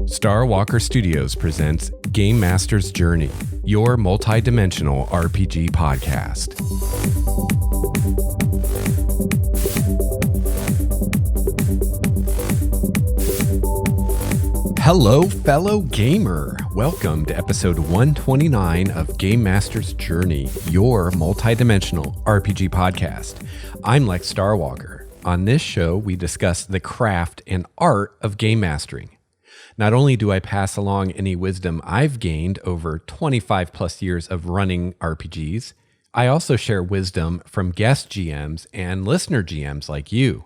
Star Walker Studios presents Game Master's Journey, your multi-dimensional RPG podcast. Hello, fellow gamer. Welcome to episode 129 of Game Master's Journey, your multi-dimensional RPG podcast. I'm Lex Starwalker. On this show, we discuss the craft and art of game mastering. Not only do I pass along any wisdom I've gained over 25 plus years of running RPGs, I also share wisdom from guest GMs and listener GMs like you.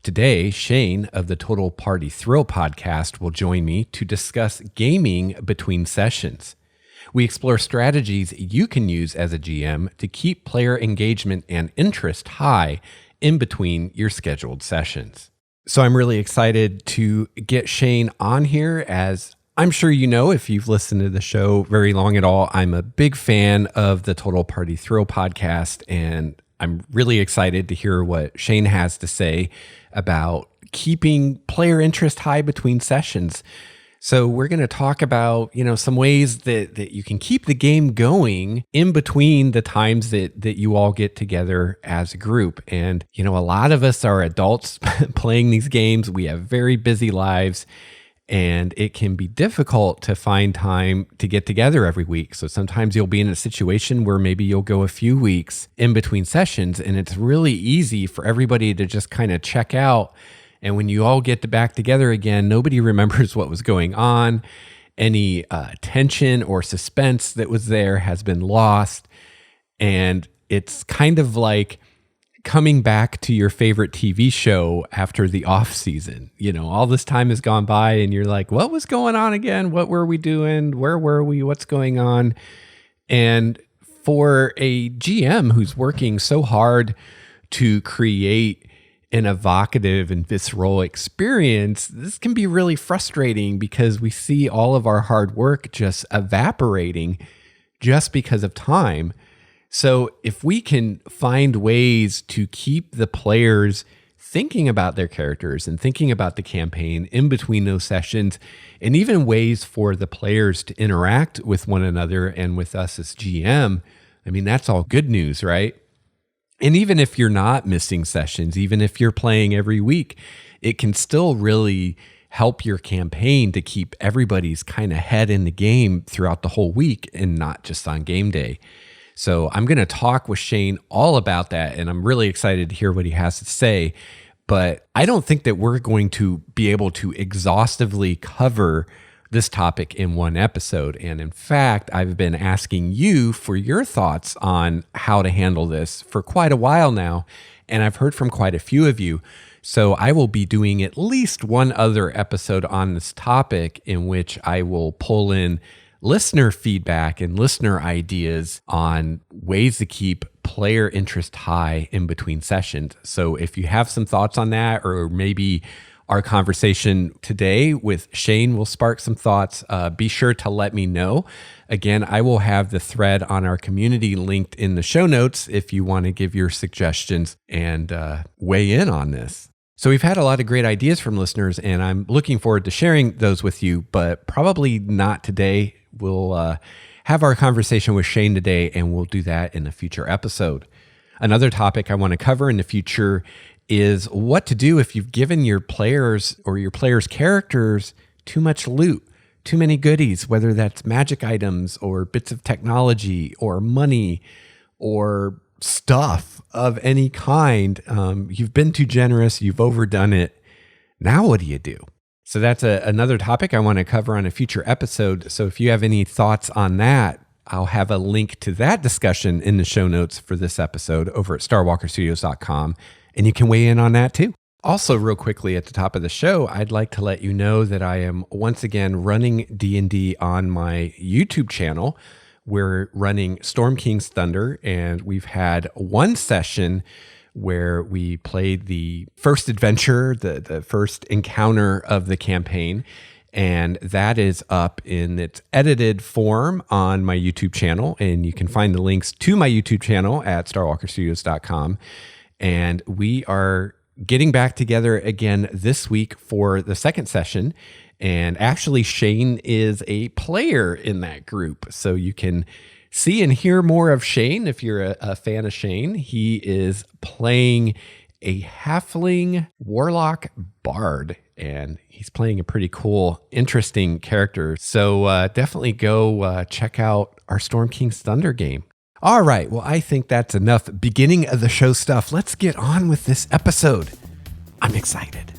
Today, Shane of the Total Party Thrill podcast will join me to discuss gaming between sessions. We explore strategies you can use as a GM to keep player engagement and interest high in between your scheduled sessions. So I'm really excited to get Shane on here. As I'm sure you know, if you've listened to the show very long at all, I'm a big fan of the Total Party Thrill podcast, and I'm really excited to hear what Shane has to say about keeping player interest high between sessions. So we're going to talk about, some ways that you can keep the game going in between the times that you all get together as a group. And, a lot of us are adults playing these games. We have very busy lives, and it can be difficult to find time to get together every week. So sometimes you'll be in a situation where maybe you'll go a few weeks in between sessions, and it's really easy for everybody to just kind of check out. And when you all get back together again, nobody remembers what was going on. Any tension or suspense that was there has been lost. And it's kind of like coming back to your favorite TV show after the off season. All this time has gone by and you're like, what was going on again? What were we doing? Where were we? What's going on? And for a GM who's working so hard to create an evocative and visceral experience, this can be really frustrating because we see all of our hard work just evaporating just because of time. So if we can find ways to keep the players thinking about their characters and thinking about the campaign in between those sessions, and even ways for the players to interact with one another and with us as GM, that's all good news, right? And even if you're not missing sessions, even if you're playing every week, it can still really help your campaign to keep everybody's kind of head in the game throughout the whole week and not just on game day. So I'm going to talk with Shane all about that, and I'm really excited to hear what he has to say. But I don't think that we're going to be able to exhaustively cover this topic in one episode. And in fact, I've been asking you for your thoughts on how to handle this for quite a while now, and I've heard from quite a few of you. So I will be doing at least one other episode on this topic in which I will pull in listener feedback and listener ideas on ways to keep player interest high in between sessions. So if you have some thoughts on that, or maybe our conversation today with Shane will spark some thoughts, be sure to let me know. Again, I will have the thread on our community linked in the show notes if you want to give your suggestions and weigh in on this. So we've had a lot of great ideas from listeners, and I'm looking forward to sharing those with you, but probably not today. We'll have our conversation with Shane today, and we'll do that in a future episode. Another topic I want to cover in the future is what to do if you've given your players or your players' characters too much loot, too many goodies, whether that's magic items or bits of technology or money or stuff of any kind. You've been too generous, you've overdone it. Now what do you do? So that's another topic I want to cover on a future episode. So if you have any thoughts on that, I'll have a link to that discussion in the show notes for this episode over at starwalkerstudios.com. And you can weigh in on that too. Also, real quickly at the top of the show, I'd like to let you know that I am once again running D&D on my YouTube channel. We're running Storm King's Thunder, and we've had one session where we played the first adventure, the first encounter of the campaign. And that is up in its edited form on my YouTube channel. And you can find the links to my YouTube channel at starwalkerstudios.com. And we are getting back together again this week for the second session. And actually, Shane is a player in that group. So you can see and hear more of Shane if you're a fan of Shane. He is playing a halfling warlock bard, and he's playing a pretty cool, interesting character. So definitely go check out our Storm King's Thunder game. All right, well, I think that's enough beginning of the show stuff. Let's get on with this episode. I'm excited.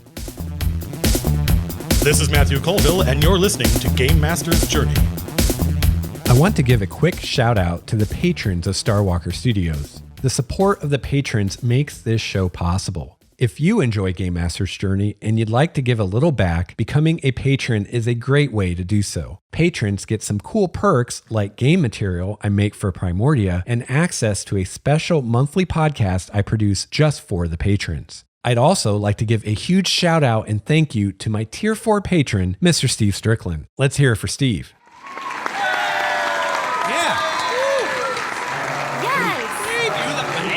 This is Matthew Colville, and you're listening to Game Master's Journey. I want to give a quick shout out to the patrons of Starwalker Studios. The support of the patrons makes this show possible. If you enjoy Game Master's Journey and you'd like to give a little back, becoming a patron is a great way to do so. Patrons get some cool perks like game material I make for Primordia and access to a special monthly podcast I produce just for the patrons. I'd also like to give a huge shout out and thank you to my Tier 4 patron, Mr. Steve Strickland. Let's hear it for Steve.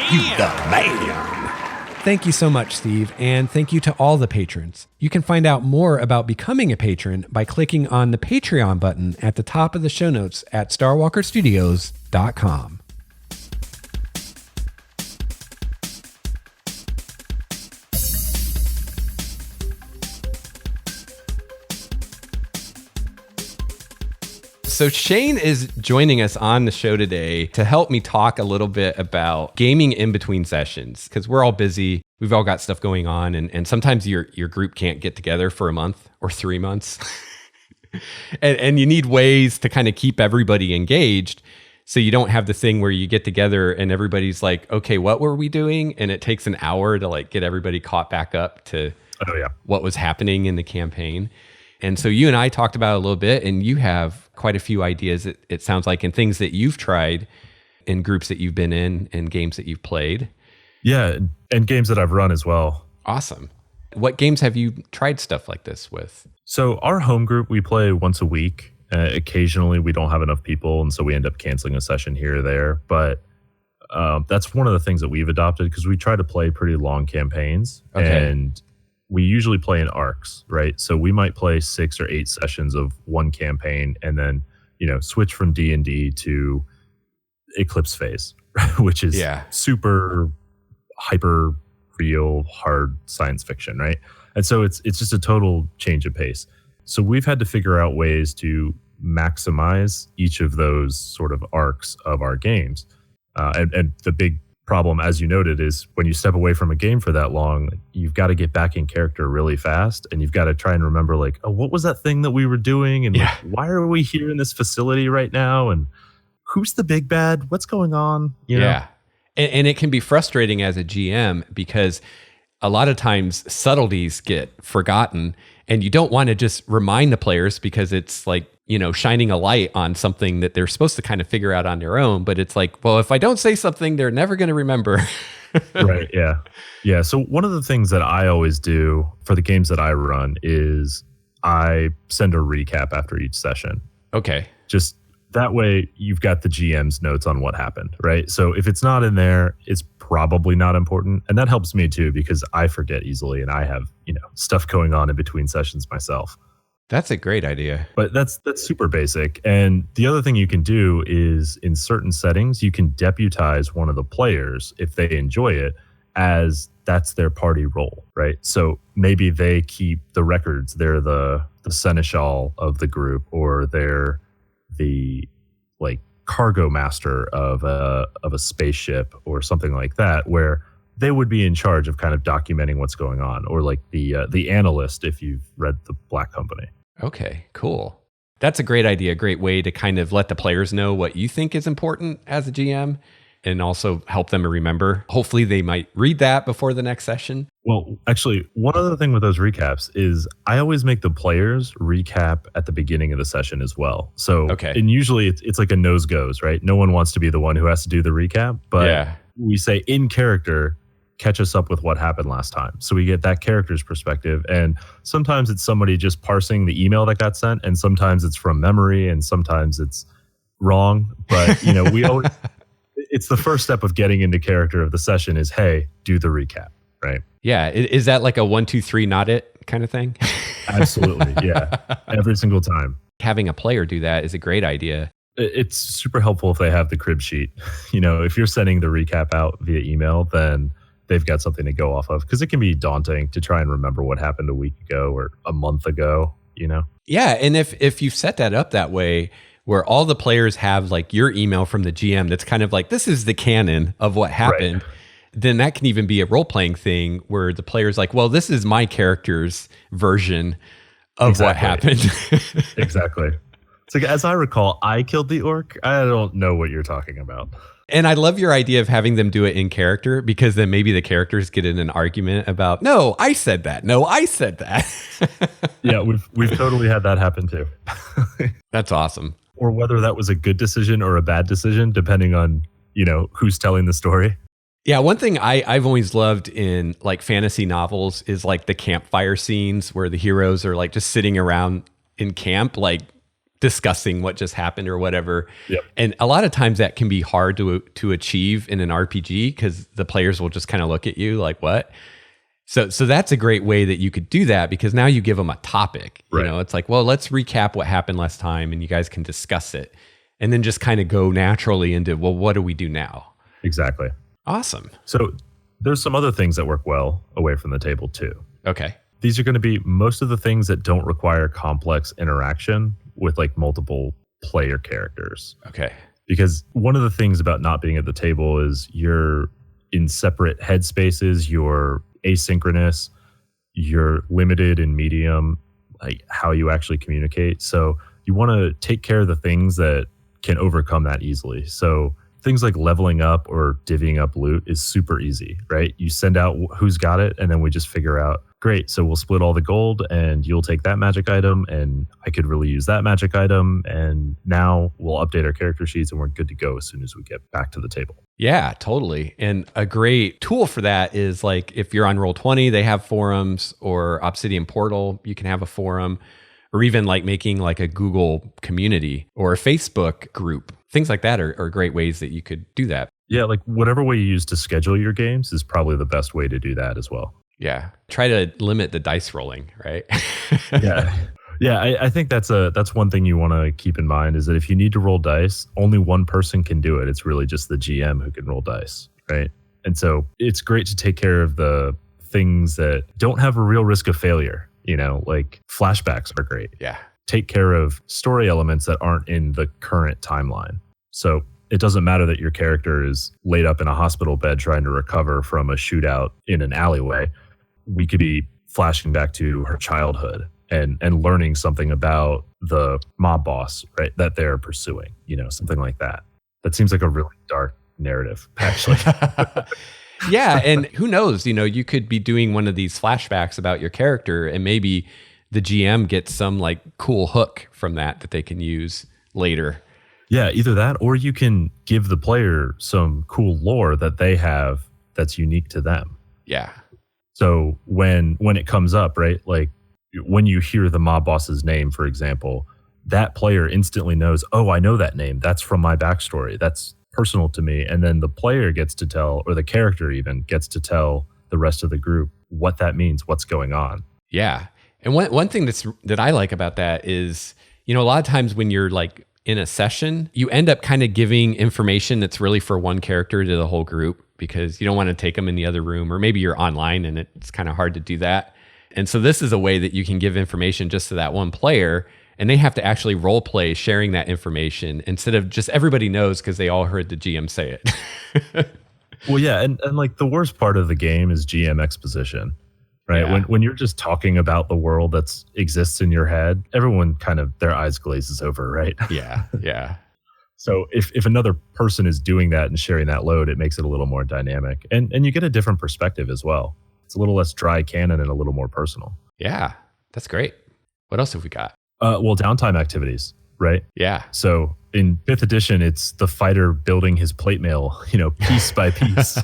You the man. Thank you so much, Steve, and thank you to all the patrons. You can find out more about becoming a patron by clicking on the Patreon button at the top of the show notes at starwalkerstudios.com. So Shane is joining us on the show today to help me talk a little bit about gaming in between sessions, because we're all busy. We've all got stuff going on, and sometimes your group can't get together for a month or 3 months. and you need ways to kind of keep everybody engaged so you don't have the thing where you get together and everybody's like, okay, what were we doing? And it takes an hour to like get everybody caught back up to what was happening in the campaign. And so you and I talked about it a little bit, and you have quite a few ideas, it sounds like, and things that you've tried in groups that you've been in and games that you've played. Yeah, and games that I've run as well. Awesome. What games have you tried stuff like this with? So our home group, we play once a week. Occasionally, we don't have enough people, and so we end up canceling a session here or there. But that's one of the things that we've adopted, because we try to play pretty long campaigns. Okay. And we usually play in arcs, right? So we might play 6 or 8 sessions of one campaign and then, switch from D&D to Eclipse Phase, which is super hyper real hard science fiction, right? And so it's just a total change of pace. So we've had to figure out ways to maximize each of those sort of arcs of our games. And the big problem, as you noted, is when you step away from a game for that long, you've got to get back in character really fast, and you've got to try and remember, like, oh, what was that thing that we were doing, and like, why are we here in this facility right now, and who's the big bad, what's going on, you know? And it can be frustrating as a GM, because a lot of times subtleties get forgotten, and you don't want to just remind the players, because it's like, shining a light on something that they're supposed to kind of figure out on their own. But it's like, well, if I don't say something, they're never going to remember. Right. Yeah. Yeah. So one of the things that I always do for the games that I run is I send a recap after each session. Okay. Just that way you've got the GM's notes on what happened, right? So if it's not in there, it's probably not important. And that helps me too, because I forget easily, and I have, stuff going on in between sessions myself. That's a great idea. But that's super basic. And the other thing you can do is, in certain settings, you can deputize one of the players, if they enjoy it, as that's their party role, right? So maybe they keep the records. They're the seneschal of the group, or they're the like cargo master of a spaceship or something like that, where they would be in charge of kind of documenting what's going on, or like the analyst, if you've read The Black Company. Okay, cool. That's a great idea. A great way to kind of let the players know what you think is important as a GM, and also help them remember. Hopefully they might read that before the next session. Well, actually, one other thing with those recaps is I always make the players recap at the beginning of the session as well. So, and usually it's like a nose goes, right? No one wants to be the one who has to do the recap, but we say in character, catch us up with what happened last time. So we get that character's perspective. And sometimes it's somebody just parsing the email that got sent, and sometimes it's from memory, and sometimes it's wrong. But, we always, it's the first step of getting into character of the session is, hey, do the recap, right? Yeah. Is that like a 1, 2, 3, not it kind of thing? Absolutely. Yeah. Every single time. Having a player do that is a great idea. It's super helpful if they have the crib sheet. If you're sending the recap out via email, then they've got something to go off of, because it can be daunting to try and remember what happened a week ago or a month ago, Yeah. And if you've set that up that way, where all the players have like your email from the GM, that's kind of like, this is the canon of what happened. Right. Then that can even be a role-playing thing where the player's like, well, this is my character's version of what happened. Exactly. It's like, as I recall, I killed the orc. I don't know what you're talking about. And I love your idea of having them do it in character, because then maybe the characters get in an argument about, no, I said that. No, I said that. Yeah, we've totally had that happen too. That's awesome. Or whether that was a good decision or a bad decision, depending on, who's telling the story. Yeah, one thing I've always loved in like fantasy novels is like the campfire scenes where the heroes are like just sitting around in camp, like discussing what just happened or whatever. Yep. And a lot of times that can be hard to achieve in an RPG, because the players will just kind of look at you like, what? So that's a great way that you could do that, because now you give them a topic. Right. It's like, well, let's recap what happened last time and you guys can discuss it, and then just kind of go naturally into, well, what do we do now? Exactly. Awesome. So there's some other things that work well away from the table too. Okay. These are going to be most of the things that don't require complex interaction with like multiple player characters. Okay. Because one of the things about not being at the table is you're in separate headspaces, you're asynchronous, you're limited in medium, like how you actually communicate. So you want to take care of the things that can overcome that easily. So things like leveling up or divvying up loot is super easy, right? You send out who's got it, and then we just figure out, great, so we'll split all the gold and you'll take that magic item and I could really use that magic item, and now we'll update our character sheets and we're good to go as soon as we get back to the table. Yeah, totally. And a great tool for that is like if you're on Roll20, they have forums, or Obsidian Portal, you can have a forum, or even like making like a Google community or a Facebook group. Things like that are great ways that you could do that. Yeah, like whatever way you use to schedule your games is probably the best way to do that as well. Yeah. Try to limit the dice rolling, right? Yeah. Yeah, I think that's one thing you want to keep in mind, is that if you need to roll dice, only one person can do it. It's really just the GM who can roll dice, right? And so it's great to take care of the things that don't have a real risk of failure. Like flashbacks are great. Yeah. Take care of story elements that aren't in the current timeline. So it doesn't matter that your character is laid up in a hospital bed trying to recover from a shootout in an alleyway. We could be flashing back to her childhood and learning something about the mob boss, right, that they're pursuing, something like that. That seems like a really dark narrative, actually. Yeah, and who knows, you could be doing one of these flashbacks about your character, and maybe the GM gets some like cool hook from that they can use later. Yeah, either that, or you can give the player some cool lore that they have that's unique to them. Yeah. So when it comes up, right, like when you hear the mob boss's name, for example, that player instantly knows, oh, I know that name. That's from my backstory. That's personal to me. And then the player gets to tell, or the character even gets to tell the rest of the group what that means, what's going on. Yeah. And one thing that I like about that is, a lot of times when you're like in a session, you end up kind of giving information that's really for one character to the whole group, because you don't want to take them in the other room, or maybe you're online and it's kind of hard to do that. And so this is a way that you can give information just to that one player, and they have to actually role play sharing that information instead of just everybody knows because they all heard the GM say it. Well, yeah. And like the worst part of the game is GM exposition, right? Yeah. When you're just talking about the world that exists in your head, everyone kind of, their eyes glazes over, right? Yeah. Yeah. So if another person is doing that and sharing that load, it makes it a little more dynamic, and you get a different perspective as well. It's a little less dry canon and a little more personal. Yeah. That's great. What else have we got? Well, downtime activities, right? Yeah. So in 5th edition, it's the fighter building his plate mail, piece by piece,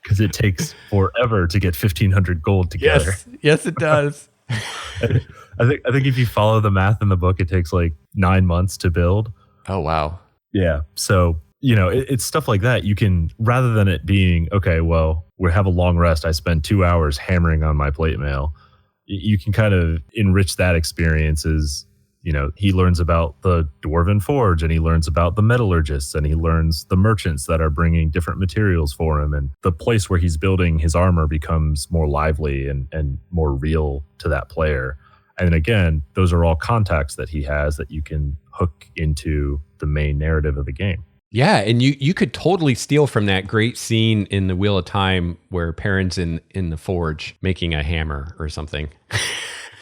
because it takes forever to get 1,500 gold together. Yes, it does. I think if you follow the math in the book, it takes like 9 months to build. Oh, wow. Yeah. So, it's stuff like that. You can, rather than it being, okay, well, we have a long rest, I spend 2 hours hammering on my plate mail. you can kind of enrich that experience as, he learns about the Dwarven Forge, and he learns about the metallurgists, and he learns the merchants that are bringing different materials for him. And the place where he's building his armor becomes more lively and more real to that player. And then again, those are all contacts that he has that you can hook into the main narrative of the game. Yeah, and you could totally steal from that great scene in the Wheel of Time where Perrin's in the forge making a hammer or something.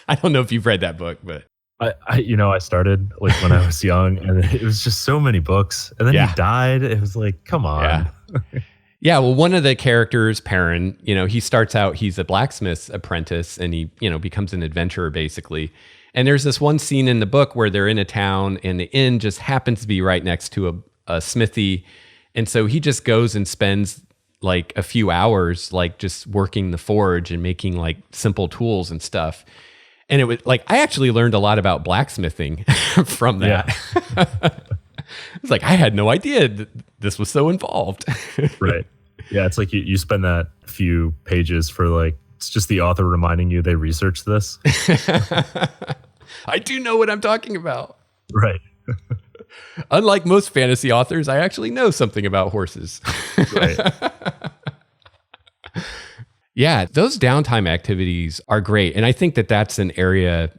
I don't know if you've read that book, but I started like when I was young, and it was just so many books, and then he died. It was like, come on. Yeah. Yeah, well, one of the characters, Perrin, he starts out, he's a blacksmith's apprentice, and he, becomes an adventurer basically. And there's this one scene in the book where they're in a town, and the inn just happens to be right next to a smithy. And so he just goes and spends like a few hours, like just working the forge and making like simple tools and stuff. And it was like, I actually learned a lot about blacksmithing from that. Yeah. It's like, I had no idea that this was so involved. Right. Yeah. It's like you spend that few pages for like, it's just the author reminding you they researched this. I do know what I'm talking about. Right. Unlike most fantasy authors, I actually know something about horses. Right. Yeah, those downtime activities are great. And I think that that's an area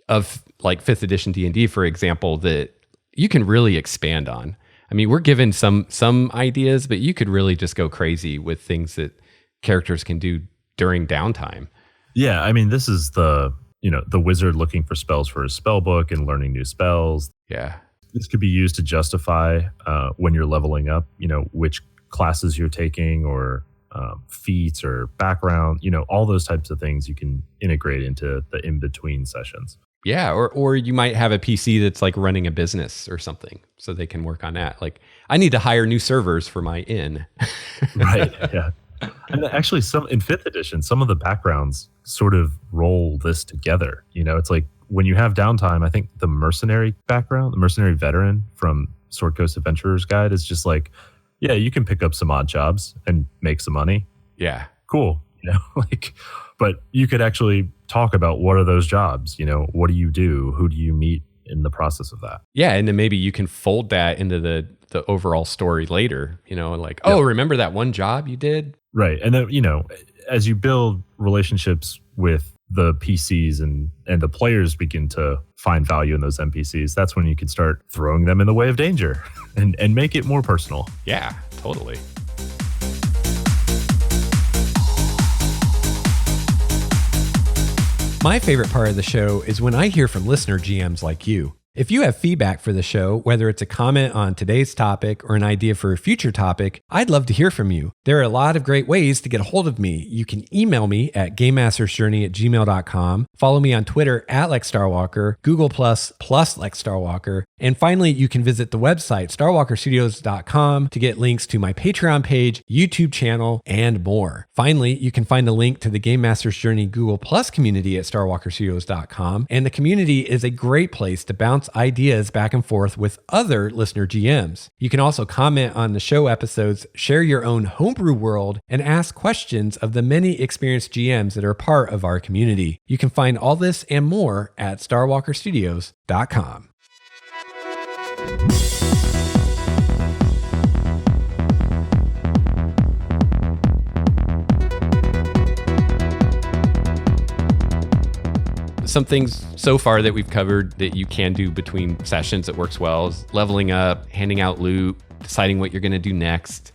of like 5th edition D&D, for example, that you can really expand on. I mean, we're given some ideas, but you could really just go crazy with things that characters can do during downtime. Yeah, I mean, this is the wizard looking for spells for his spell book and learning new spells. Yeah. This could be used to justify when you're leveling up, which classes you're taking or feats or background, all those types of things you can integrate into the in-between sessions. Yeah, or you might have a PC that's like running a business or something, so they can work on that. Like, I need to hire new servers for my inn. Right, yeah. And actually, in 5th edition, some of the backgrounds sort of roll this together. It's like when you have downtime, I think the mercenary background, the mercenary veteran from Sword Coast Adventurer's Guide is just like, yeah, you can pick up some odd jobs and make some money. Yeah. Cool. But you could actually talk about what are those jobs? What do you do? Who do you meet in the process of that? Yeah. And then maybe you can fold that into the overall story later, like, oh, remember that one job you did? Right. And then, as you build relationships with the PCs and the players begin to find value in those NPCs, that's when you can start throwing them in the way of danger and make it more personal. Yeah, totally. My favorite part of the show is when I hear from listener GMs like you. If you have feedback for the show, whether it's a comment on today's topic or an idea for a future topic, I'd love to hear from you. There are a lot of great ways to get a hold of me. You can email me at gamemastersjourney@gmail.com, follow me on Twitter @LexStarWalker, Google plus LexStarWalker, and finally, you can visit the website starwalkerstudios.com to get links to my Patreon page, YouTube channel, and more. Finally, you can find a link to the Game Master's Journey Google Plus community at starwalkerstudios.com, and the community is a great place to bounce ideas back and forth with other listener GMs. You can also comment on the show episodes, share your own homebrew world, and ask questions of the many experienced GMs that are part of our community. You can find all this and more at starwalkerstudios.com. Some things so far that we've covered that you can do between sessions that works well is leveling up, handing out loot, deciding what you're going to do next,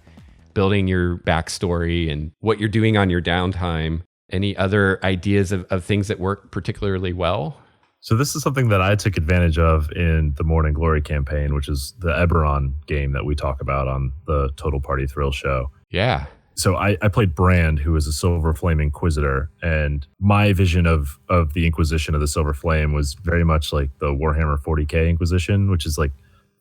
building your backstory and what you're doing on your downtime. Any other ideas of things that work particularly well? So this is something that I took advantage of in the Morning Glory campaign, which is the Eberron game that we talk about on the Total Party Thrill show. Yeah. So I played Brand, who is a Silver Flame Inquisitor, and my vision of the Inquisition of the Silver Flame was very much like the Warhammer 40k Inquisition, which is like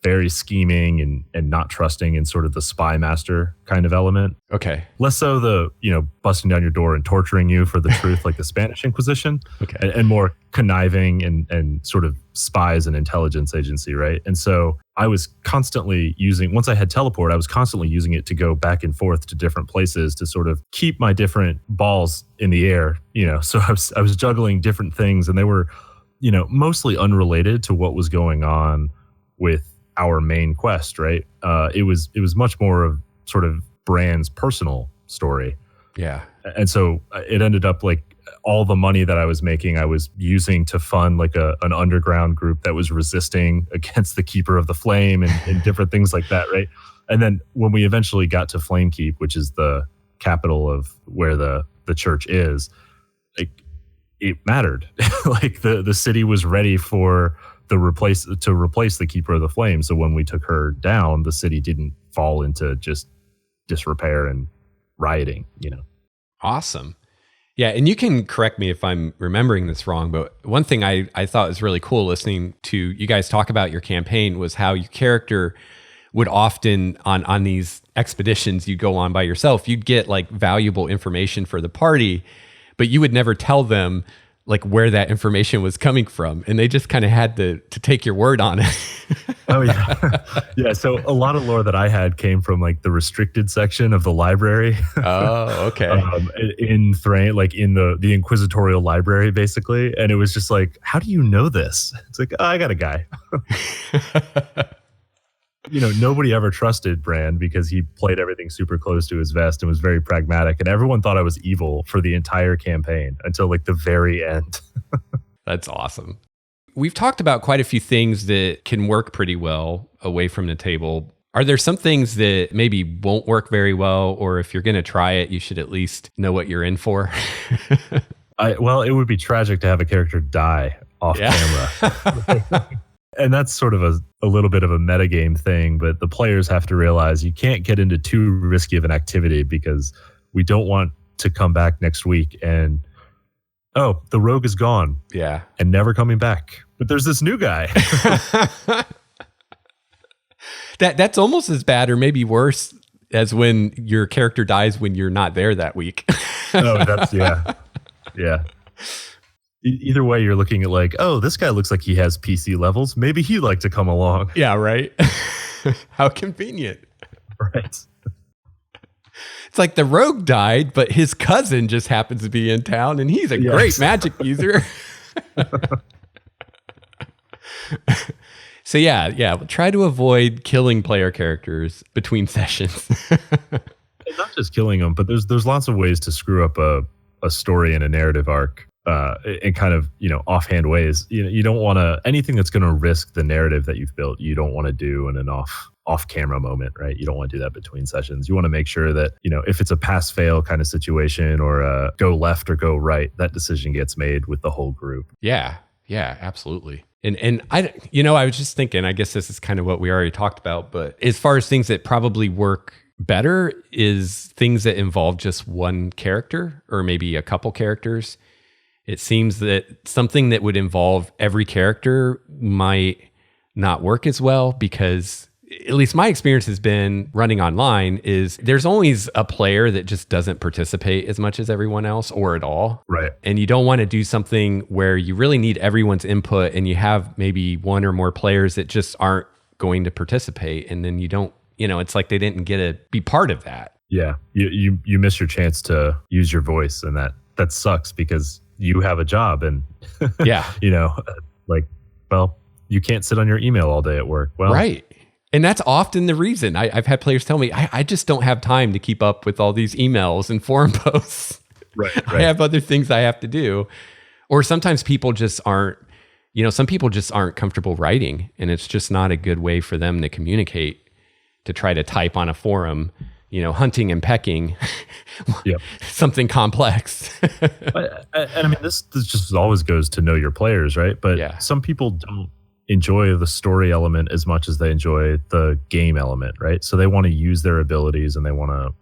very scheming and not trusting in sort of the spy master kind of element. Okay. Less so the, busting down your door and torturing you for the truth like the Spanish Inquisition. Okay. And more conniving and sort of spies and intelligence agency, right? And so I was constantly once I had teleport, I was constantly using it to go back and forth to different places to sort of keep my different balls in the air, So I was juggling different things, and they were, mostly unrelated to what was going on with our main quest, right? It was much more of sort of Bran's personal story. Yeah. And so it ended up like all the money that I was making, I was using to fund like an underground group that was resisting against the Keeper of the Flame and different things like that, right? And then when we eventually got to Flamekeep, which is the capital of where the church is, like it mattered. Like the city was ready for to replace the Keeper of the Flame. So when we took her down, the city didn't fall into just disrepair and rioting, Awesome. Yeah, and you can correct me if I'm remembering this wrong, but one thing I thought was really cool listening to you guys talk about your campaign was how your character would often, on these expeditions you'd go on by yourself, you'd get like valuable information for the party, but you would never tell them like where that information was coming from, and they just kind of had to take your word on it. Oh yeah. Yeah. So a lot of lore that I had came from like the restricted section of the library. Oh, okay. In Thrain, like in the inquisitorial library, basically. And it was just like, how do you know this? It's like, I got a guy. Nobody ever trusted Bran because he played everything super close to his vest and was very pragmatic. And everyone thought I was evil for the entire campaign until like the very end. That's awesome. We've talked about quite a few things that can work pretty well away from the table. Are there some things that maybe won't work very well, or if you're going to try it, you should at least know what you're in for? Well, it would be tragic to have a character die off camera. And that's sort of a little bit of a metagame thing, but the players have to realize you can't get into too risky of an activity because we don't want to come back next week and, oh, the rogue is gone. Yeah. And never coming back. But there's this new guy. That's almost as bad or maybe worse as when your character dies when you're not there that week. Oh, that's, yeah. Yeah. Either way, you're looking at like, oh, this guy looks like he has PC levels. Maybe he'd like to come along. Yeah, right. How convenient. Right. It's like the rogue died, but his cousin just happens to be in town, and he's a great magic user. So yeah, try to avoid killing player characters between sessions. Not just killing them, but there's lots of ways to screw up a story and a narrative arc. In kind of, offhand ways. You don't want to, anything that's going to risk the narrative that you've built, you don't want to do in an off camera moment, right? You don't want to do that between sessions. You want to make sure that, if it's a pass fail kind of situation or a go left or go right, that decision gets made with the whole group. Yeah, absolutely. And I was just thinking, I guess this is kind of what we already talked about, but as far as things that probably work better is things that involve just one character or maybe a couple characters. It seems that something that would involve every character might not work as well because, at least my experience has been running online, is there's always a player that just doesn't participate as much as everyone else or at all. Right. And you don't want to do something where you really need everyone's input and you have maybe one or more players that just aren't going to participate. And then you don't, it's like they didn't get to be part of that. Yeah. You miss your chance to use your voice, and that sucks because you have a job and, yeah, you can't sit on your email all day at work. Well, right. And that's often the reason. I've had players tell me, I just don't have time to keep up with all these emails and forum posts. Right. I have other things I have to do. Or sometimes people just aren't, some people just aren't comfortable writing, and it's just not a good way for them to communicate, to try to type on a forum, hunting and pecking, yep. Something complex. And I mean, this just always goes to know your players, right? But some people don't enjoy the story element as much as they enjoy the game element, right? So they want to use their abilities and they want to,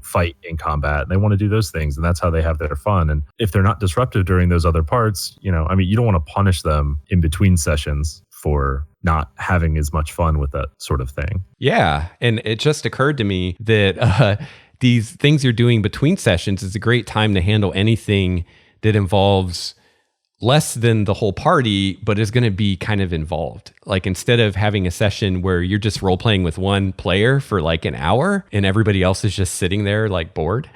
fight in combat. And they want to do those things, and that's how they have their fun. And if they're not disruptive during those other parts, you don't want to punish them in between sessions for not having as much fun with that sort of thing. Yeah. And it just occurred to me that these things you're doing between sessions is a great time to handle anything that involves less than the whole party, but is going to be kind of involved. Like instead of having a session where you're just role playing with one player for like an hour and everybody else is just sitting there like bored.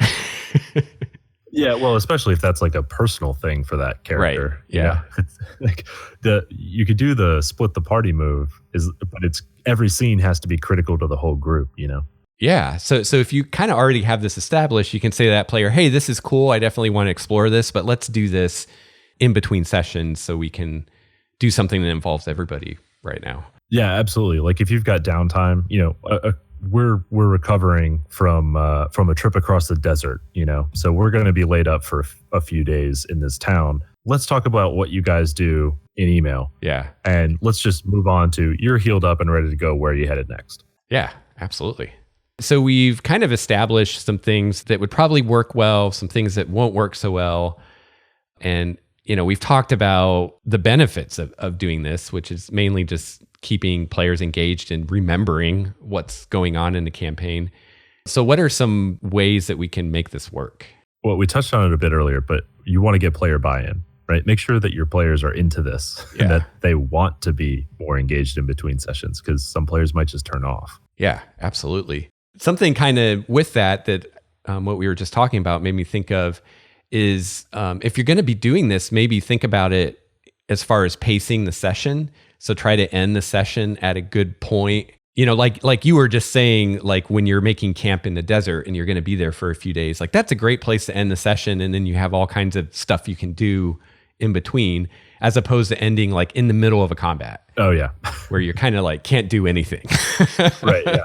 Yeah, well, especially if that's like a personal thing for that character. Right. Yeah. It's like you could do the split the party move, but it's every scene has to be critical to the whole group, you know? Yeah. So if you kind of already have this established, you can say to that player, hey, this is cool. I definitely want to explore this, but let's do this in between sessions so we can do something that involves everybody right now. Yeah, absolutely. Like if you've got downtime, you know, we're recovering from a trip across the desert, you know, so we're going to be laid up for a few days in this town. Let's talk about what you guys do in email. Yeah. And let's just move on to you're healed up and ready to go. Where are you headed next? Yeah, absolutely. So we've kind of established some things that would probably work well, some things that won't work so well. And, you know, we've talked about the benefits of doing this, which is mainly just keeping players engaged and remembering what's going on in the campaign. So what are some ways that we can make this work? Well, we touched on it a bit earlier, but you want to get player buy-in, right? Make sure that your players are into this and that they want to be more engaged in between sessions, because some players might just turn off. Yeah, absolutely. Something kind of with that what we were just talking about made me think of is if you're going to be doing this, maybe think about it as far as pacing the session. So try to end the session at a good point. You know, like you were just saying, like when you're making camp in the desert and you're going to be there for a few days, like that's a great place to end the session. And then you have all kinds of stuff you can do in between, as opposed to ending like in the middle of a combat. Oh yeah. Where you're kind of like, can't do anything. Right. Yeah.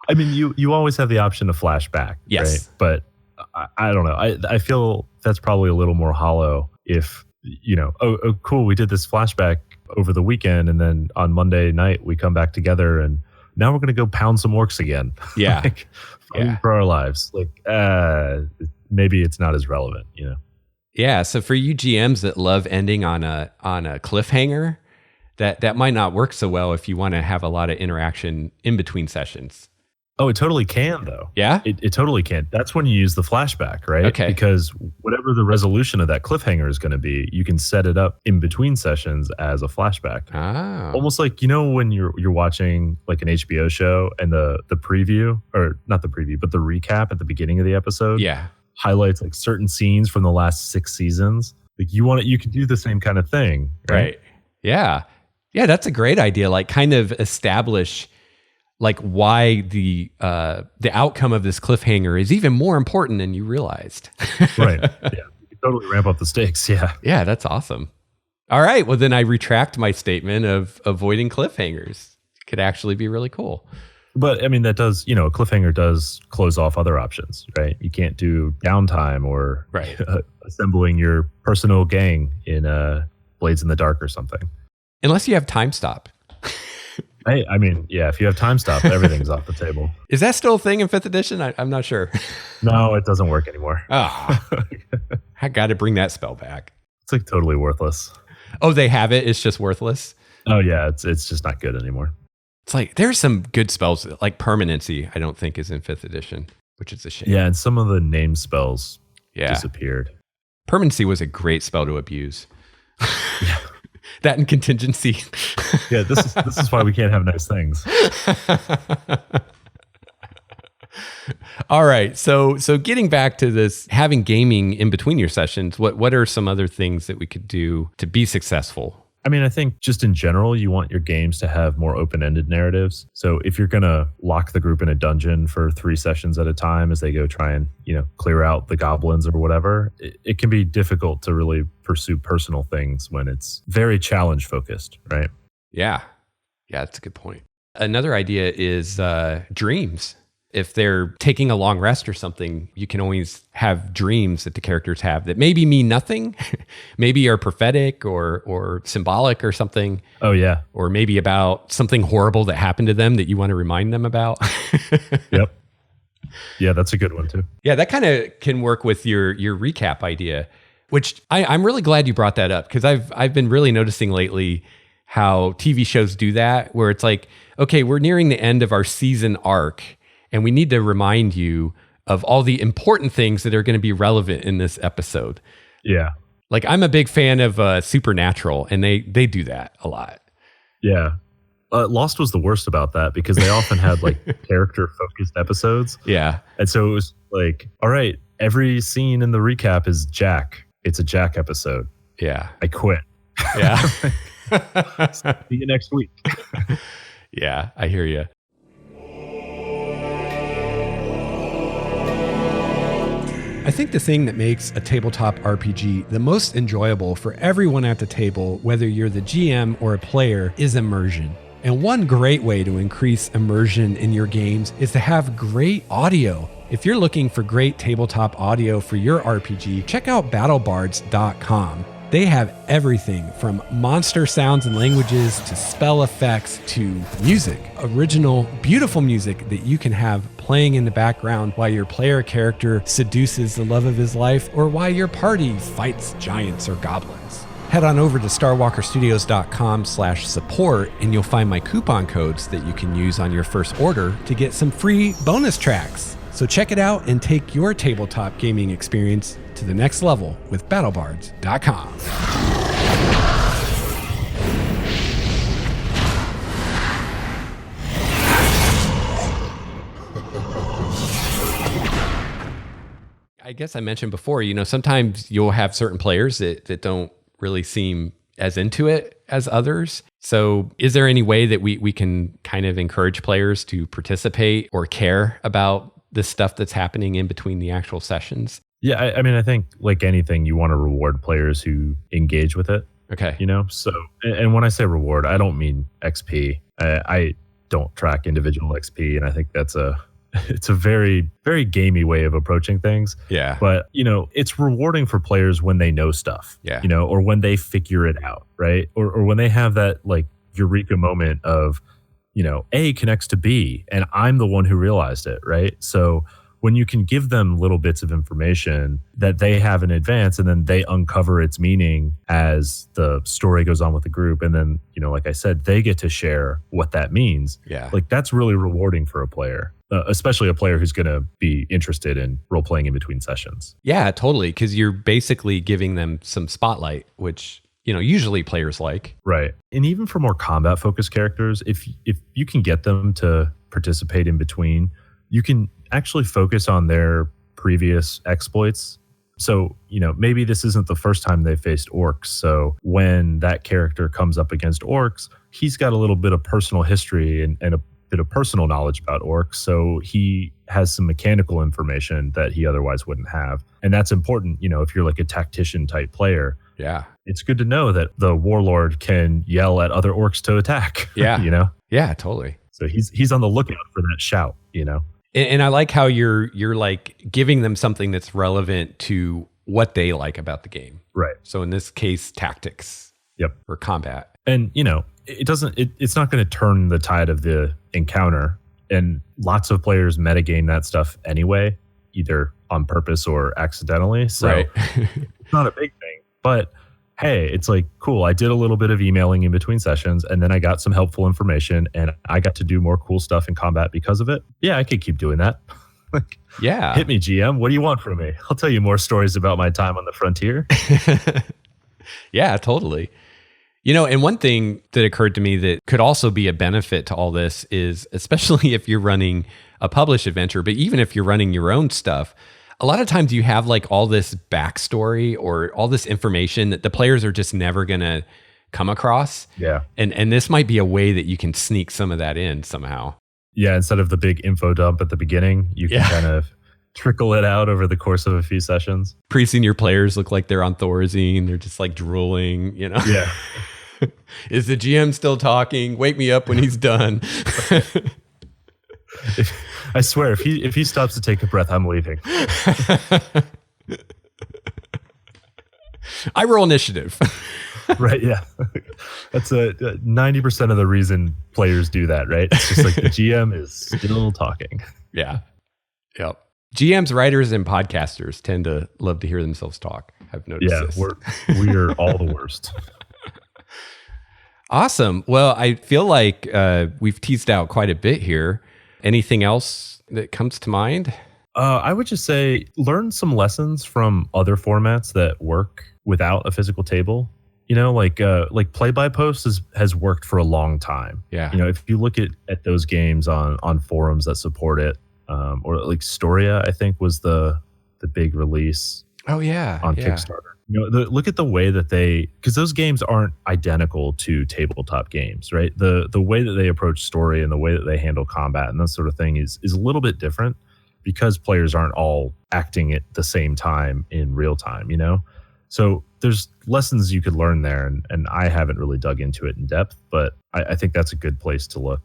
I mean, you always have the option to flash back. Yes. Right? But I don't know. I feel that's probably a little more hollow if, you know, oh, cool, we did this flashback over the weekend, and then on Monday night we come back together, and now we're going to go pound some orcs again. Yeah. Like, fighting for our lives. Like, maybe it's not as relevant, you know? Yeah. So for you GMs that love ending on a cliffhanger, that might not work so well if you want to have a lot of interaction in between sessions. Oh, it totally can, though. Yeah? It totally can. That's when you use the flashback, right? Okay. Because whatever the resolution of that cliffhanger is going to be, you can set it up in between sessions as a flashback. Oh. Almost like, you know, when you're watching like an HBO show and the preview, or not the preview, but the recap at the beginning of the episode highlights like certain scenes from the last 6 seasons. Like you could do the same kind of thing, right? Yeah. Yeah, that's a great idea. Like kind of establish like why the outcome of this cliffhanger is even more important than you realized. Right. Yeah. You can totally ramp up the stakes. Yeah. Yeah, that's awesome. All right. Well, then I retract my statement of avoiding cliffhangers. It could actually be really cool. But I mean, that does, you know, a cliffhanger does close off other options, right? You can't do downtime or assembling your personal gang in Blades in the Dark or something. Unless you have time stop. I mean, yeah, if you have time stop, everything's off the table. Is that still a thing in 5th edition? I'm not sure. No, it doesn't work anymore. Oh, I got to bring that spell back. It's like totally worthless. Oh, they have it. It's just worthless. Oh yeah, it's just not good anymore. It's like there's some good spells like permanency. I don't think is in 5th edition, which is a shame. Yeah, and some of the name spells disappeared. Permanency was a great spell to abuse. Yeah. That and contingency. Yeah, this is why we can't have nice things. All right. So getting back to this, having gaming in between your sessions, what are some other things that we could do to be successful? I mean, I think just in general, you want your games to have more open-ended narratives. So if you're going to lock the group in a dungeon for 3 sessions at a time as they go try and, you know, clear out the goblins or whatever, it can be difficult to really pursue personal things when it's very challenge focused, right? Yeah. Yeah, that's a good point. Another idea is dreams. If they're taking a long rest or something, you can always have dreams that the characters have that maybe mean nothing, maybe are prophetic or symbolic or something. Oh, yeah. Or maybe about something horrible that happened to them that you want to remind them about. Yep. Yeah, that's a good one too. Yeah, that kind of can work with your recap idea, which I'm really glad you brought that up because I've been really noticing lately how TV shows do that, where it's like, okay, we're nearing the end of our season arc, and we need to remind you of all the important things that are going to be relevant in this episode. Yeah. Like, I'm a big fan of Supernatural, and they do that a lot. Yeah. Lost was the worst about that because they often had like character-focused episodes. Yeah. And so it was like, all right, every scene in the recap is Jack. It's a Jack episode. Yeah. I quit. Yeah. See you next week. Yeah, I hear you. I think the thing that makes a tabletop RPG the most enjoyable for everyone at the table, whether you're the GM or a player, is immersion. And one great way to increase immersion in your games is to have great audio. If you're looking for great tabletop audio for your RPG, check out battlebards.com. They have everything from monster sounds and languages to spell effects to music, original, beautiful music that you can have playing in the background while your player character seduces the love of his life or while your party fights giants or goblins. Head on over to starwalkerstudios.com/support and you'll find my coupon codes that you can use on your first order to get some free bonus tracks. So check it out and take your tabletop gaming experience to the next level with battlebards.com. I guess I mentioned before, sometimes you'll have certain players that don't really seem as into it as others. So is there any way that we can kind of encourage players to participate or care about the stuff that's happening in between the actual sessions? Yeah, I think like anything, you want to reward players who engage with it. Okay. So, and when I say reward, I don't mean XP. I don't track individual XP, and I think it's a very, very gamey way of approaching things. Yeah. But, it's rewarding for players when they know stuff. Yeah. Or when they figure it out, right? Or when they have that like eureka moment of, A connects to B, and I'm the one who realized it, right? So when you can give them little bits of information that they have in advance and then they uncover its meaning as the story goes on with the group, and then, like I said, they get to share what that means. Yeah. Like that's really rewarding for a player, especially a player who's going to be interested in role playing in between sessions. Yeah, totally. Because you're basically giving them some spotlight, which usually players like. Right. And even for more combat focused characters, if you can get them to participate in between, you can actually focus on their previous exploits. So, maybe this isn't the first time they faced orcs. So when that character comes up against orcs, he's got a little bit of personal history and a bit of personal knowledge about orcs. So he has some mechanical information that he otherwise wouldn't have. And that's important, if you're like a tactician type player. Yeah. It's good to know that the warlord can yell at other orcs to attack. Yeah. Yeah, totally. So he's on the lookout for that shout, And I like how you're like giving them something that's relevant to what they like about the game. Right. So in this case, tactics. Yep. Or combat. And it's not going to turn the tide of the encounter. And lots of players metagame that stuff anyway, either on purpose or accidentally. So right. It's not a big thing. But hey, it's like, cool, I did a little bit of emailing in between sessions and then I got some helpful information and I got to do more cool stuff in combat because of it. Yeah, I could keep doing that. Yeah. Hit me, GM. What do you want from me? I'll tell you more stories about my time on the frontier. Yeah, totally. And one thing that occurred to me that could also be a benefit to all this is, especially if you're running a published adventure, but even if you're running your own stuff, a lot of times you have like all this backstory or all this information that the players are just never going to come across. Yeah. And this might be a way that you can sneak some of that in somehow. Yeah. Instead of the big info dump at the beginning, you can kind of trickle it out over the course of a few sessions. Pre-senior players look like they're on Thorazine. They're just like drooling, Yeah. Is the GM still talking? Wake me up when he's done. I swear, if he stops to take a breath, I'm leaving. I roll initiative. Right, yeah. That's 90% of the reason players do that, right? It's just like the GM is still talking. Yeah. Yep. GMs, writers, and podcasters tend to love to hear themselves talk. I've noticed this. Yeah, we're all the worst. Awesome. Well, I feel like we've teased out quite a bit here. Anything else that comes to mind? I would just say learn some lessons from other formats that work without a physical table. Like play by post has worked for a long time. Yeah. If you look at those games on forums that support it, or like Storia, I think was the big release. Oh yeah, on Kickstarter. Look at the way that because those games aren't identical to tabletop games, right? The way that they approach story and the way that they handle combat and that sort of thing is a little bit different because players aren't all acting at the same time in real time, So there's lessons you could learn there, and I haven't really dug into it in depth, but I think that's a good place to look.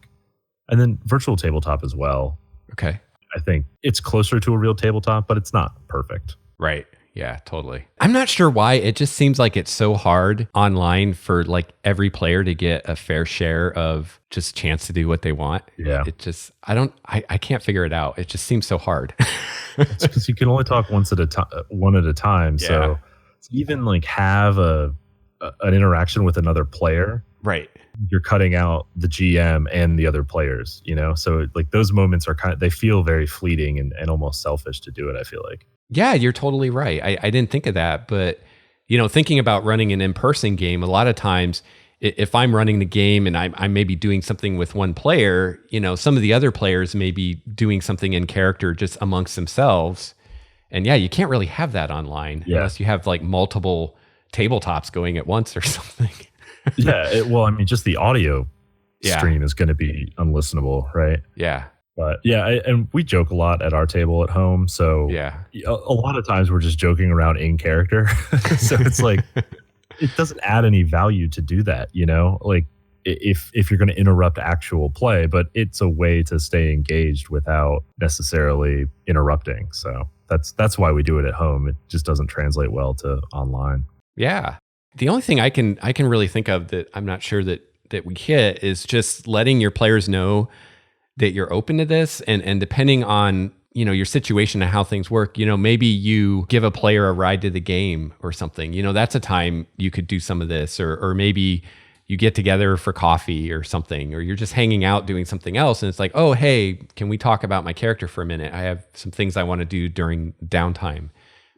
And then virtual tabletop as well. Okay. I think it's closer to a real tabletop, but it's not perfect. Right. Yeah, totally. I'm not sure why. It just seems like it's so hard online for like every player to get a fair share of just chance to do what they want. Yeah. It just, I can't figure it out. It just seems so hard. It's because you can only talk one at a time. Yeah. So to even like have an interaction with another player. Right. You're cutting out the GM and the other players, So like those moments are they feel very fleeting and almost selfish to do it, I feel like. Yeah, you're totally right. I didn't think of that, but thinking about running an in-person game, a lot of times if I'm running the game and I may be doing something with one player, some of the other players may be doing something in character just amongst themselves. And yeah, you can't really have that online unless you have like multiple tabletops going at once or something. Yeah, just the audio stream is going to be unlistenable, right? Yeah. But yeah, and we joke a lot at our table at home. So yeah, a lot of times we're just joking around in character. So it's like, it doesn't add any value to do that, like if you're going to interrupt actual play, but it's a way to stay engaged without necessarily interrupting. So that's why we do it at home. It just doesn't translate well to online. Yeah. The only thing I can really think of that I'm not sure that we hit is just letting your players know that you're open to this, and depending on your situation and how things work, maybe you give a player a ride to the game or something. That's a time you could do some of this, or maybe you get together for coffee or something, or you're just hanging out doing something else, and it's like, oh hey, can we talk about my character for a minute? I have some things I want to do during downtime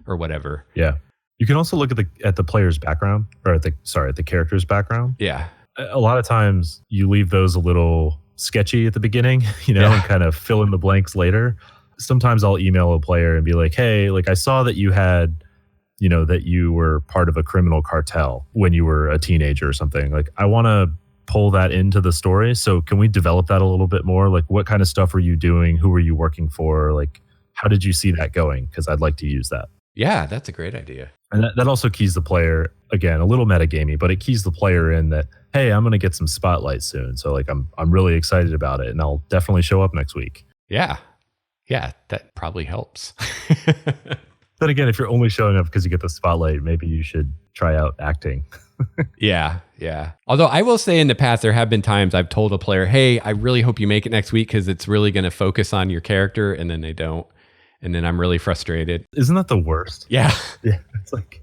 or whatever. Yeah. You can also look at the player's background, or at the character's background. Yeah. A lot of times you leave those a little sketchy at the beginning, and kind of fill in the blanks later. Sometimes I'll email a player and be like, hey, like I saw that you had, that you were part of a criminal cartel when you were a teenager or something. Like I want to pull that into the story. So can we develop that a little bit more? Like what kind of stuff were you doing? Who were you working for? Like how did you see that going? Because I'd like to use that. Yeah, that's a great idea. And that also keys the player, again, a little metagamey, but it keys the player in that, hey, I'm going to get some spotlight soon. So like I'm really excited about it, and I'll definitely show up next week. Yeah. Yeah, that probably helps. Then again, if you're only showing up because you get the spotlight, maybe you should try out acting. Yeah. Although I will say in the past, there have been times I've told a player, hey, I really hope you make it next week because it's really going to focus on your character, and then they don't. And then I'm really frustrated. Isn't that the worst? Yeah. Yeah. It's like,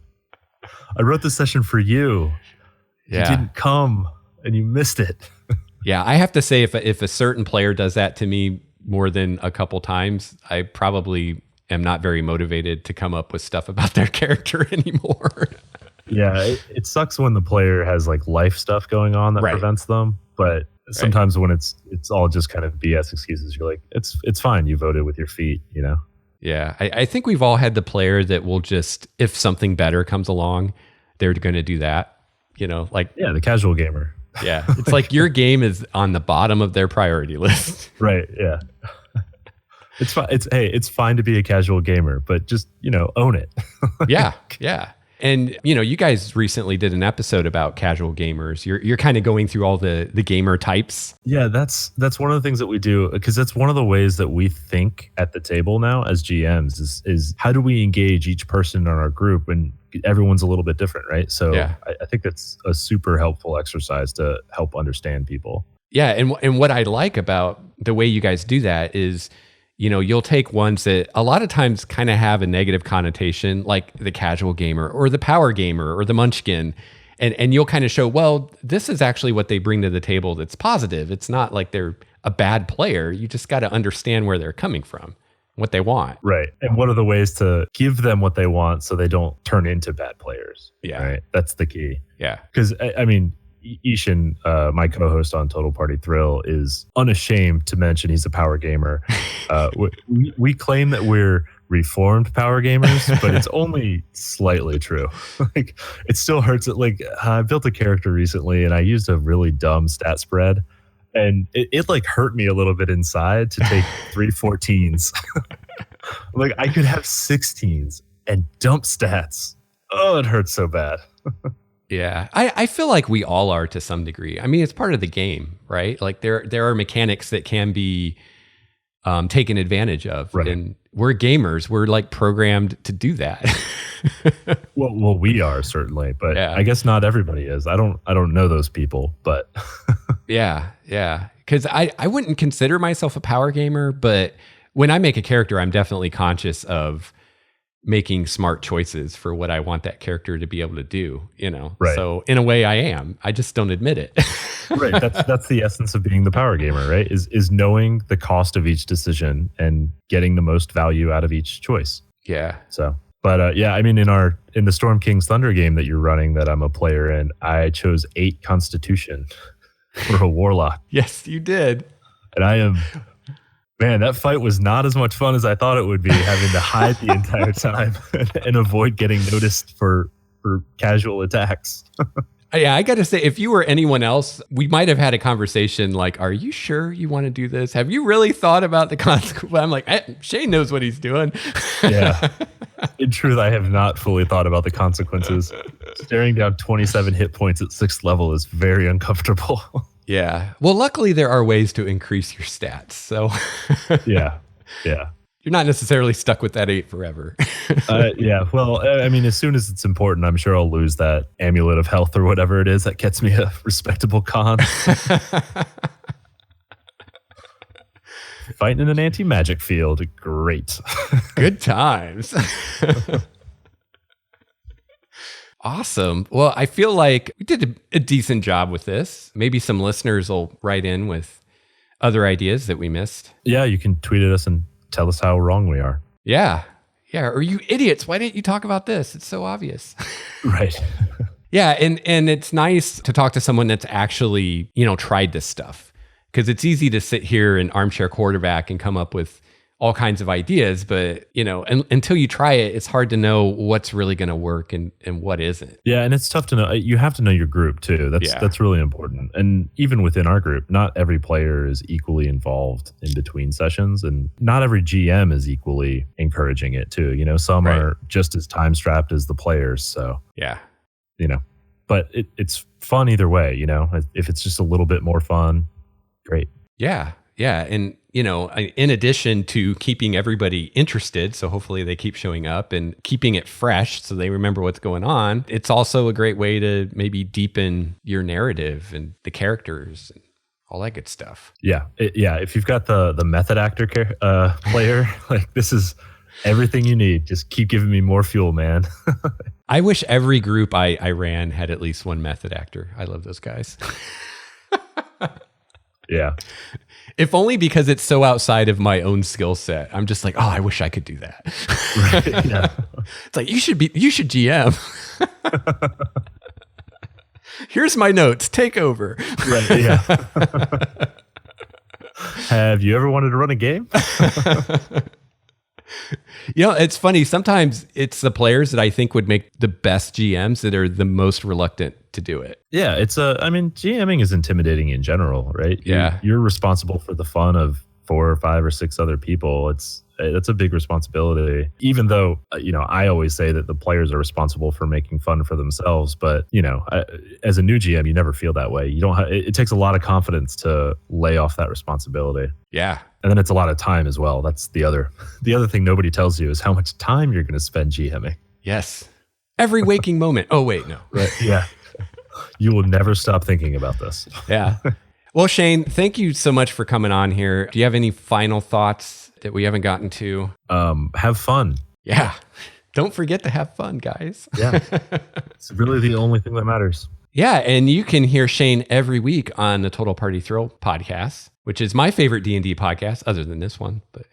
I wrote this session for you. Yeah. You didn't come and you missed it. Yeah. I have to say, if a certain player does that to me more than a couple times, I probably am not very motivated to come up with stuff about their character anymore. Yeah. It sucks when the player has like life stuff going on that prevents them. But sometimes when it's all just kind of BS excuses, you're like, it's fine. You voted with your feet, Yeah, I think we've all had the player that will just, if something better comes along, they're going to do that. The casual gamer. Yeah, it's like your game is on the bottom of their priority list. Right. Yeah. It's fine. It's fine to be a casual gamer, but just own it. Yeah. And you guys recently did an episode about casual gamers. You're kind of going through all the gamer types. Yeah, that's one of the things that we do, because that's one of the ways that we think at the table now as GMs is how do we engage each person in our group, and everyone's a little bit different, right? So yeah. I think that's a super helpful exercise to help understand people. Yeah, and what I like about the way you guys do that is, you'll take ones that a lot of times kind of have a negative connotation, like the casual gamer or the power gamer or the munchkin. And you'll kind of show, well, this is actually what they bring to the table that's positive. It's not like they're a bad player. You just got to understand where they're coming from, what they want. Right. And what are the ways to give them what they want so they don't turn into bad players? Yeah. Right. That's the key. Yeah. Because, I mean, Ishan, my co-host on Total Party Thrill, is unashamed to mention he's a power gamer. We claim that we're reformed power gamers, but it's only slightly true. Like, it still hurts. Like, I built a character recently and I used a really dumb stat spread, and it like hurt me a little bit inside to take 3 14s. Like, I could have 16s and dump stats. Oh, it hurts so bad. Yeah, I feel like we all are to some degree. I mean, it's part of the game, right? Like there are mechanics that can be taken advantage of, right. And we're gamers. We're like programmed to do that. well, we are certainly, but yeah. I guess not everybody is. I don't know those people, but yeah. Because I wouldn't consider myself a power gamer, but when I make a character, I'm definitely conscious of making smart choices for what I want that character to be able to do, you know? Right. So in a way I am, I just don't admit it. Right. That's the essence of being the power gamer, right? Is knowing the cost of each decision and getting the most value out of each choice. Yeah. So, but yeah, I mean, in the Storm King's Thunder game that you're running that I'm a player in, I chose 8 Constitution for a warlock. Yes, you did. And man, that fight was not as much fun as I thought it would be, having to hide the entire time and avoid getting noticed for casual attacks. Yeah, I got to say, if you were anyone else, we might have had a conversation like, are you sure you want to do this? Have you really thought about the consequence? I'm like, Shane knows what he's doing. Yeah. In truth, I have not fully thought about the consequences. Staring down 27 hit points at 6th level is very uncomfortable. Yeah. Well, luckily there are ways to increase your stats. So yeah. You're not necessarily stuck with that 8 forever. Yeah. Well, I mean, as soon as it's important, I'm sure I'll lose that amulet of health or whatever it is that gets me a respectable con. Fighting in an anti-magic field. Great. Good times. Awesome. Well, I feel like we did a decent job with this. Maybe some listeners will write in with other ideas that we missed. Yeah, you can tweet at us and tell us how wrong we are. Yeah. Or you idiots, why didn't you talk about this? It's so obvious. Right. Yeah. And it's nice to talk to someone that's actually, tried this stuff, because it's easy to sit here and armchair quarterback and come up with all kinds of ideas, but until you try it, it's hard to know what's really going to work and what isn't. Yeah, and it's tough to know. You have to know your group too. That's really important. And even within our group, not every player is equally involved in between sessions, and not every GM is equally encouraging it too. Some are just as time strapped as the players. So yeah, but it's fun either way. If it's just a little bit more fun, great. Yeah, and in addition to keeping everybody interested, so hopefully they keep showing up, and keeping it fresh so they remember what's going on, it's also a great way to maybe deepen your narrative and the characters and all that good stuff. Yeah. If you've got the method actor player, like, this is everything you need. Just keep giving me more fuel, man. I wish every group I ran had at least one method actor. I love those guys. Yeah. If only because it's so outside of my own skill set. I'm just like, oh, I wish I could do that. Right, yeah. It's like, you should GM. Here's my notes. Take over. Right. Yeah. Have you ever wanted to run a game? It's funny. Sometimes it's the players that I think would make the best GMs that are the most reluctant to do it. Yeah, GMing is intimidating in general, right? Yeah. You're responsible for the fun of 4 or 5 or 6 other people. That's a big responsibility. Even though, I always say that the players are responsible for making fun for themselves, but as a new GM, you never feel that way. You don't. It takes a lot of confidence to lay off that responsibility. Yeah. And then it's a lot of time as well. That's the other thing nobody tells you is how much time you're going to spend GMing. Yes. Every waking moment. Oh, wait, no. Right. Yeah. You will never stop thinking about this. Yeah. Well, Shane, thank you so much for coming on here. Do you have any final thoughts that we haven't gotten to? Have fun. Yeah, Don't forget to have fun, guys. Yeah. It's really the only thing that matters. Yeah, and you can hear Shane every week on the Total Party Thrill podcast, which is my favorite D&D podcast, other than this one. But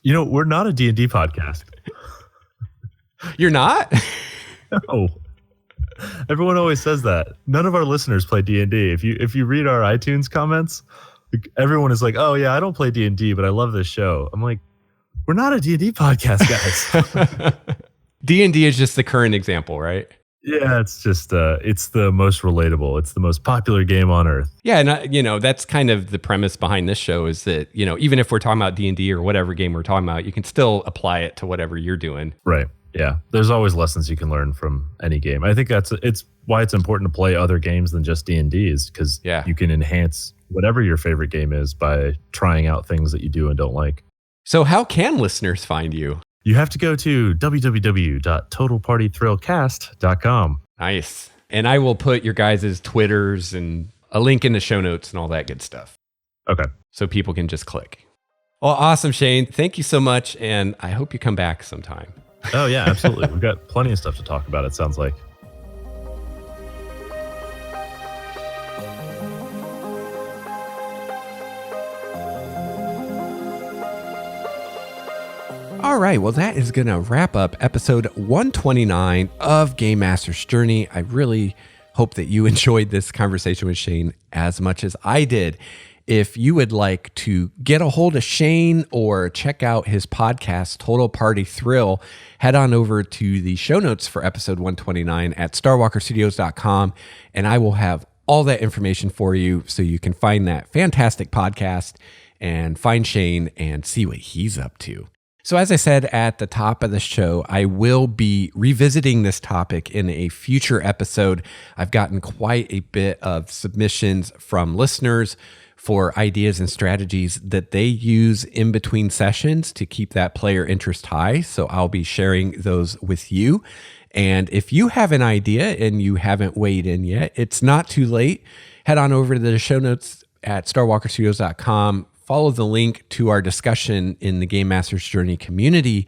We're not a D&D podcast. You're not? No. Everyone always says that. None of our listeners play D&D. If you read our iTunes comments, everyone is like, "Oh yeah, I don't play D&D, but I love this show." I'm like, we're not a D&D podcast, guys. D&D is just the current example, right? Yeah, it's just it's the most relatable. It's the most popular game on earth. Yeah, and that's kind of the premise behind this show is that, even if we're talking about D&D or whatever game we're talking about, you can still apply it to whatever you're doing. Right. Yeah. There's always lessons you can learn from any game. I think it's why it's important to play other games than just D&D is because you can enhance whatever your favorite game is by trying out things that you do and don't like. So how can listeners find you? You have to go to www.totalpartythrillcast.com. Nice. And I will put your guys' Twitters and a link in the show notes and all that good stuff. Okay. So people can just click. Well, awesome, Shane. Thank you so much. And I hope you come back sometime. Oh, yeah, absolutely. We've got plenty of stuff to talk about, it sounds like. All right, well, that is going to wrap up episode 129 of Game Master's Journey. I really hope that you enjoyed this conversation with Shane as much as I did. If you would like to get a hold of Shane or check out his podcast, Total Party Thrill, head on over to the show notes for episode 129 at starwalkerstudios.com, and I will have all that information for you so you can find that fantastic podcast and find Shane and see what he's up to. So as I said at the top of the show, I will be revisiting this topic in a future episode. I've gotten quite a bit of submissions from listeners for ideas and strategies that they use in between sessions to keep that player interest high. So I'll be sharing those with you. And if you have an idea and you haven't weighed in yet, it's not too late. Head on over to the show notes at starwalkerstudios.com. Follow the link to our discussion in the Game Master's Journey community,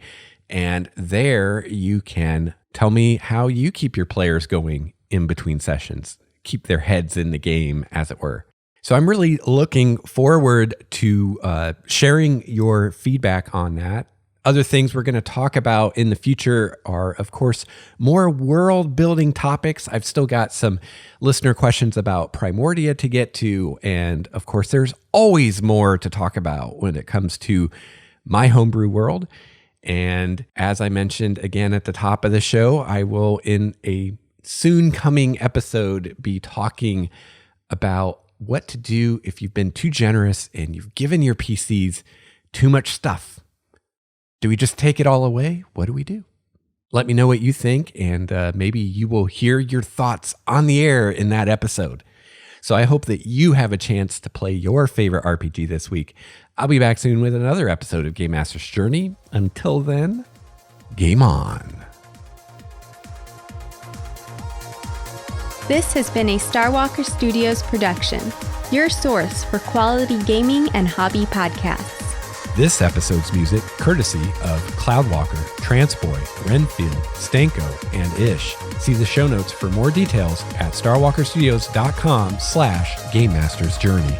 and there you can tell me how you keep your players going in between sessions, keep their heads in the game, as it were. So I'm really looking forward to sharing your feedback on that. Other things we're going to talk about in the future are, of course, more world building topics. I've still got some listener questions about Primordia to get to. And of course, there's always more to talk about when it comes to my homebrew world. And as I mentioned again at the top of the show, I will, in a soon coming episode, be talking about what to do if you've been too generous and you've given your PCs too much stuff. Do we just take it all away? What do we do? Let me know what you think, and maybe you will hear your thoughts on the air in that episode. So I hope that you have a chance to play your favorite RPG this week. I'll be back soon with another episode of Game Master's Journey. Until then, game on. This has been a Starwalker Studios production, your source for quality gaming and hobby podcasts. This episode's music courtesy of Cloudwalker, Transboy, Renfield, Stanko, and Ish. See the show notes for more details at starwalkerstudios.com/Game Master's Journey.